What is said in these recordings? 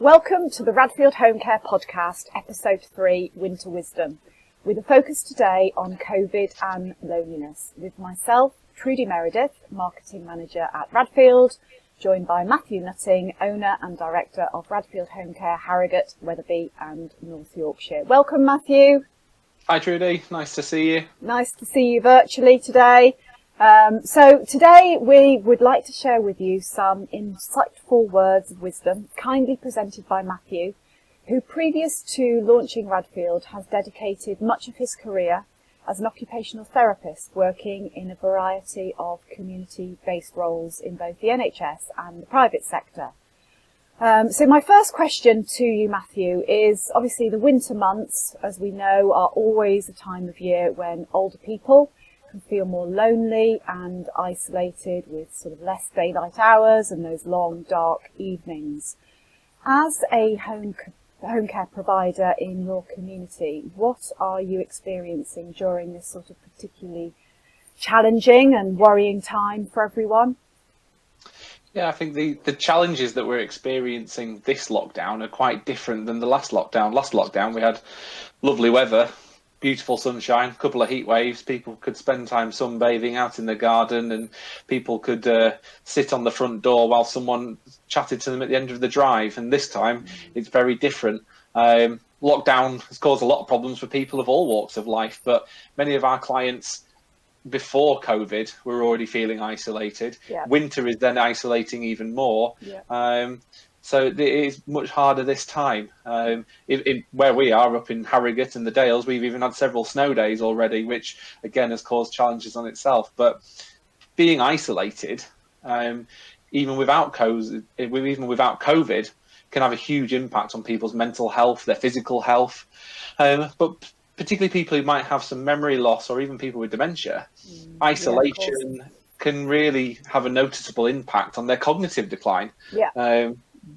Welcome to the Radfield Home Care Podcast, Episode 3, Winter Wisdom, with a focus today on COVID and loneliness, with myself, Trudy Meredith, Marketing Manager at Radfield, joined by Matthew Nutting, Owner and Director of Radfield Home Care Harrogate, Wetherby and North Yorkshire. Welcome, Matthew. Hi Trudy, nice to see you. Nice to see you virtually today. So today we would like to share with you some insightful words of wisdom, kindly presented by Matthew, who previous to launching Radfield has dedicated much of his career as an occupational therapist, working in a variety of community-based roles in both the NHS and the private sector. So my first question to you, Matthew, is obviously the winter months, as we know, are always a time of year when older people can feel more lonely and isolated, with sort of less daylight hours and those long dark evenings. As a home care provider in your community, what are you experiencing during this sort of particularly challenging and worrying time for everyone? Yeah, I think the challenges that we're experiencing this lockdown are quite different than the last lockdown. Last lockdown we had lovely weather, beautiful sunshine, a couple of heat waves. People could spend time sunbathing out in the garden, and people could sit on the front door while someone chatted to them at the end of the drive. And this time it's very different. Lockdown has caused a lot of problems for people of all walks of life, but many of our clients before COVID were already feeling isolated. Yeah. Winter is then isolating even more. Yeah. So it is much harder this time. In where we are up in Harrogate and the Dales, we've even had several snow days already, which again has caused challenges on itself. But being isolated, even without COVID, can have a huge impact on people's mental health, their physical health. But particularly people who might have some memory loss, or even people with dementia, isolation can really have a noticeable impact on their cognitive decline. Yeah.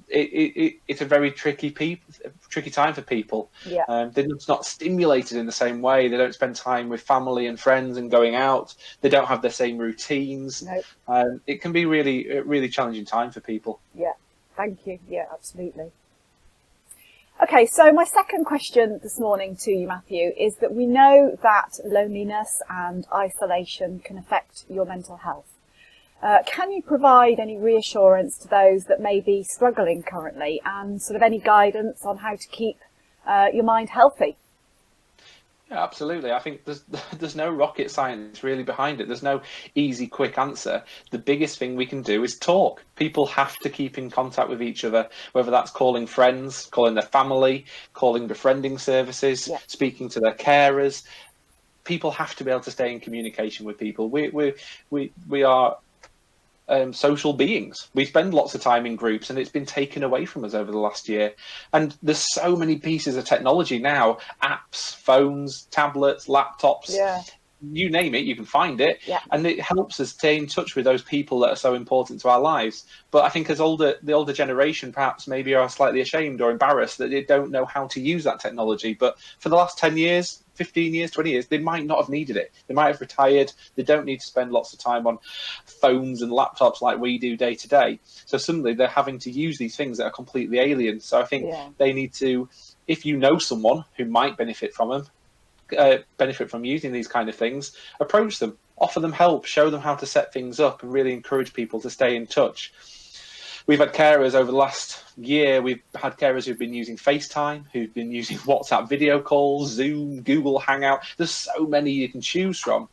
It's a very tricky time for people. Yeah. They're just not stimulated in the same way. They don't spend time with family and friends and going out. They don't have the same routines. Nope. It can be a really challenging time for people. Yeah, thank you. Yeah, absolutely. Okay, so my second question this morning to you, Matthew, is that we know that loneliness and isolation can affect your mental health. Can you provide any reassurance to those that may be struggling currently, and sort of any guidance on how to keep your mind healthy? Yeah, absolutely. I think there's no rocket science really behind it. There's no easy, quick answer. The biggest thing we can do is talk. People have to keep in contact with each other, whether that's calling friends, calling their family, calling befriending services, speaking to their carers. People have to be able to stay in communication with people. We are social beings. We spend lots of time in groups, and it's been taken away from us over the last year. And there's so many pieces of technology now, apps, phones, tablets, laptops, you name it, you can find it. And it helps us stay in touch with those people that are so important to our lives. But I think as the older generation perhaps maybe are slightly ashamed or embarrassed that they don't know how to use that technology. But for the last 10 years, 15 years, 20 years, they might not have needed it. They might have retired. They don't need to spend lots of time on phones and laptops like we do day to day. So suddenly they're having to use these things that are completely alien. So I think they need to, if you know someone who might benefit from using these kind of things, approach them, offer them help, show them how to set things up, and really encourage people to stay in touch. We've had carers over the last year. We've had carers who've been using FaceTime, who've been using WhatsApp video calls, Zoom, Google Hangout. There's so many you can choose from,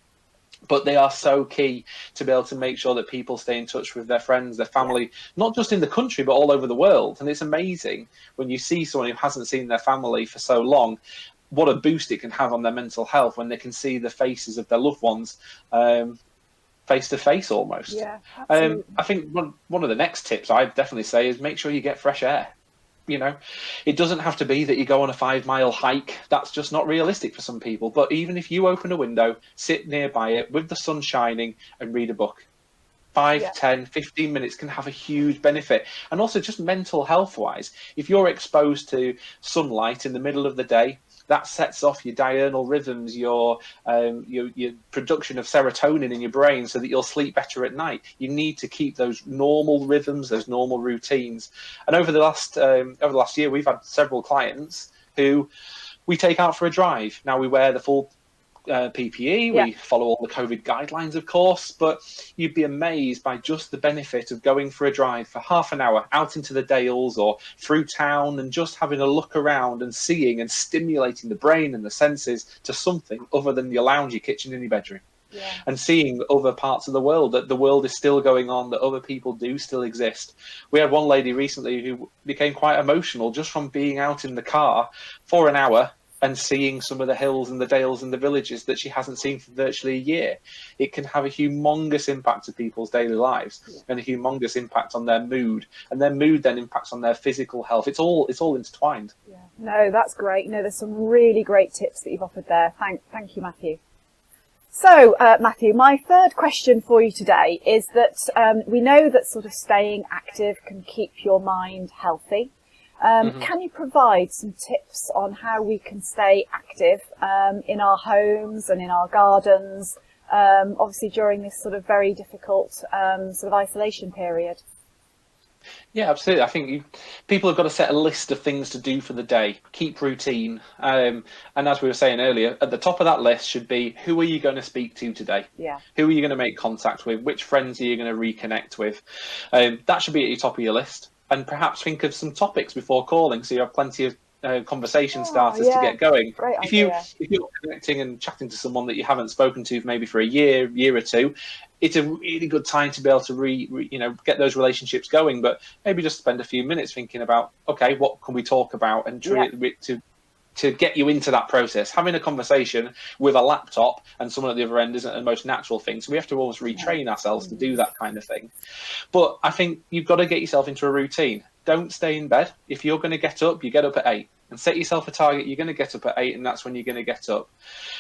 but they are so key to be able to make sure that people stay in touch with their friends, their family, not just in the country, but all over the world. And it's amazing when you see someone who hasn't seen their family for so long, what a boost it can have on their mental health when they can see the faces of their loved ones face to face almost. Yeah, absolutely. I think one of the next tips I'd definitely say is make sure you get fresh air. You know, it doesn't have to be that you go on a 5-mile hike. That's just not realistic for some people. But even if you open a window, sit nearby it with the sun shining and read a book, 5, 10, 15 minutes can have a huge benefit. And also just mental health wise, if you're exposed to sunlight in the middle of the day, that sets off your diurnal rhythms, your production of serotonin in your brain, so that you'll sleep better at night. You need to keep those normal rhythms, those normal routines. And over the last year, we've had several clients who we take out for a drive. Now we wear the full PPE, we follow all the COVID guidelines, of course, but you'd be amazed by just the benefit of going for a drive for half an hour out into the Dales or through town, and just having a look around and seeing and stimulating the brain and the senses to something other than your lounge, your kitchen and your bedroom. And seeing other parts of the world, that the world is still going on, that other people do still exist. We had one lady recently who became quite emotional just from being out in the car for an hour and seeing some of the hills and the dales and the villages that she hasn't seen for virtually a year. It can have a humongous impact on people's daily lives and a humongous impact on their mood, and their mood then impacts on their physical health. It's all intertwined. Yeah. No, that's great. There's some really great tips that you've offered there. Thank you, Matthew. So, Matthew, my third question for you today is that we know that sort of staying active can keep your mind healthy. Can you provide some tips on how we can stay active in our homes and in our gardens, obviously during this sort of very difficult sort of isolation period? Yeah, absolutely. I think people have got to set a list of things to do for the day, keep routine. And as we were saying earlier, at the top of that list should be, who are you going to speak to today? Who are you going to make contact with? Which friends are you going to reconnect with? That should be at the top of your list. And perhaps think of some topics before calling, so you have plenty of conversation starters to get going. If you're connecting and chatting to someone that you haven't spoken to maybe for a year or two, it's a really good time to be able to get those relationships going. But maybe just spend a few minutes thinking about, okay, what can we talk about, and to get you into that process. Having a conversation with a laptop and someone at the other end isn't the most natural thing, so we have to almost retrain ourselves to do that kind of thing. But I think you've got to get yourself into a routine. Don't stay in bed. If you're going to get up, you get up at 8, and set yourself a target. You're going to get up at 8, and that's when you're going to get up.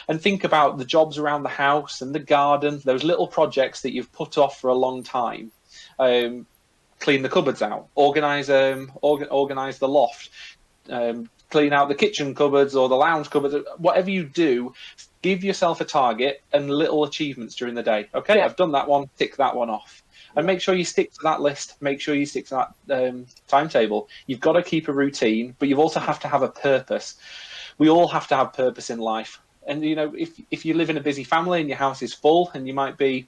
And think about the jobs around the house and the garden, those little projects that you've put off for a long time. Clean the cupboards out, organize the loft, clean out the kitchen cupboards or the lounge cupboards. Whatever you do, give yourself a target and little achievements during the day. Okay, I've done that one, tick that one off. And make sure you stick to that list. Make sure you stick to that timetable. You've got to keep a routine, but you also have to have a purpose. We all have to have purpose in life. And, if you live in a busy family and your house is full, and you might be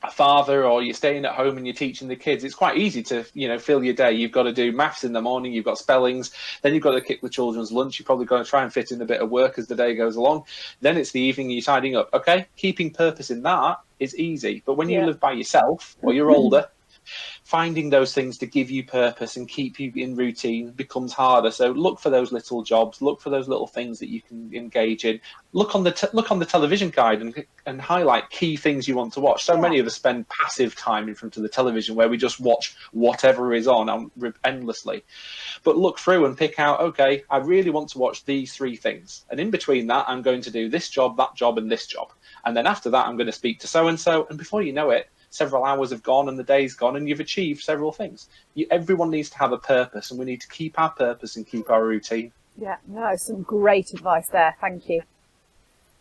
a father, or you're staying at home and you're teaching the kids, it's quite easy to fill your day. You've got to do maths in the morning, you've got spellings, then you've got to kick the children's lunch, you're probably going to try and fit in a bit of work as the day goes along, then it's the evening, you're tidying up. Okay, keeping purpose in that is easy, but when you live by yourself or you're older, finding those things to give you purpose and keep you in routine becomes harder. So look for those little jobs, look for those little things that you can engage in. Look on the television guide and highlight key things you want to watch. So many of us spend passive time in front of the television where we just watch whatever is on endlessly. But look through and pick out, okay, I really want to watch these 3 things. And in between that, I'm going to do this job, that job, and this job. And then after that, I'm going to speak to so-and-so. And before you know it, several hours have gone and the day's gone and you've achieved several things. Everyone needs to have a purpose, and we need to keep our purpose and keep our routine. Yeah, no, some great advice there. Thank you.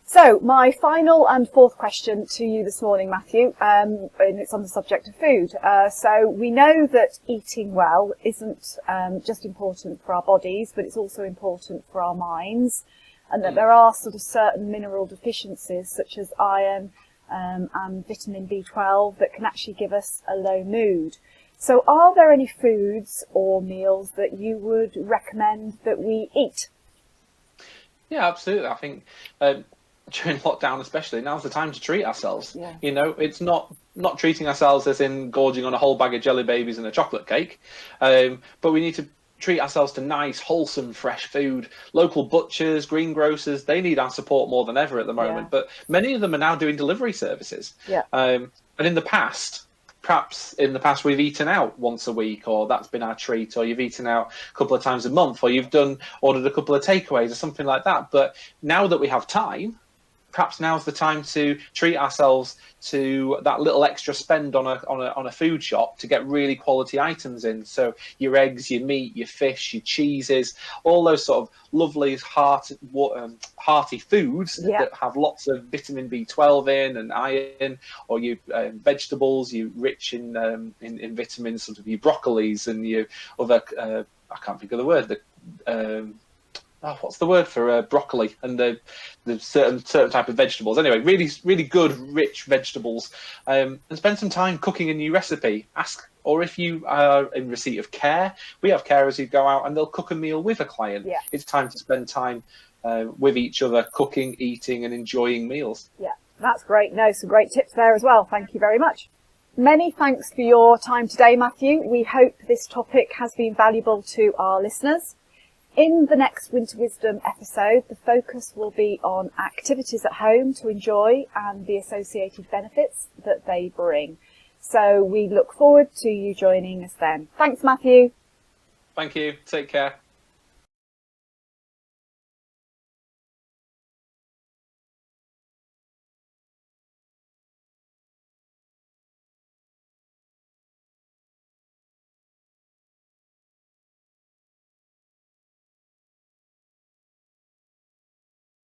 So my final and fourth question to you this morning, Matthew, and it's on the subject of food. So we know that eating well isn't just important for our bodies, but it's also important for our minds, and that there are sort of certain mineral deficiencies such as iron, and vitamin B12 that can actually give us a low mood. So are there any foods or meals that you would recommend that we eat? Yeah, absolutely. I think during lockdown especially, now's the time to treat ourselves. It's not treating ourselves as in gorging on a whole bag of jelly babies and a chocolate cake, but we need to treat ourselves to nice, wholesome, fresh food. Local butchers, greengrocers, they need our support more than ever at the moment. But many of them are now doing delivery services. And in the past, perhaps we've eaten out once a week, or that's been our treat, or you've eaten out a couple of times a month, or you've ordered a couple of takeaways or something like that. But now that we have time, perhaps now's the time to treat ourselves to that little extra spend on a food shop to get really quality items in. So your eggs, your meat, your fish, your cheeses, all those sort of lovely hearty foods that have lots of vitamin B12 in and iron, or your vegetables, you rich in vitamins, sort of your broccolis and your other I can't think of the word. What's the word for broccoli and the certain type of vegetables? Anyway, really good, rich vegetables, and spend some time cooking a new recipe. Or if you are in receipt of care, we have carers who go out and they'll cook a meal with a client. Yeah. It's time to spend time with each other, cooking, eating, and enjoying meals. Yeah, that's great. No, some great tips there as well. Thank you very much. Many thanks for your time today, Matthew. We hope this topic has been valuable to our listeners. In the next Winter Wisdom episode, the focus will be on activities at home to enjoy and the associated benefits that they bring. So we look forward to you joining us then. Thanks, Matthew. Thank you. Take care.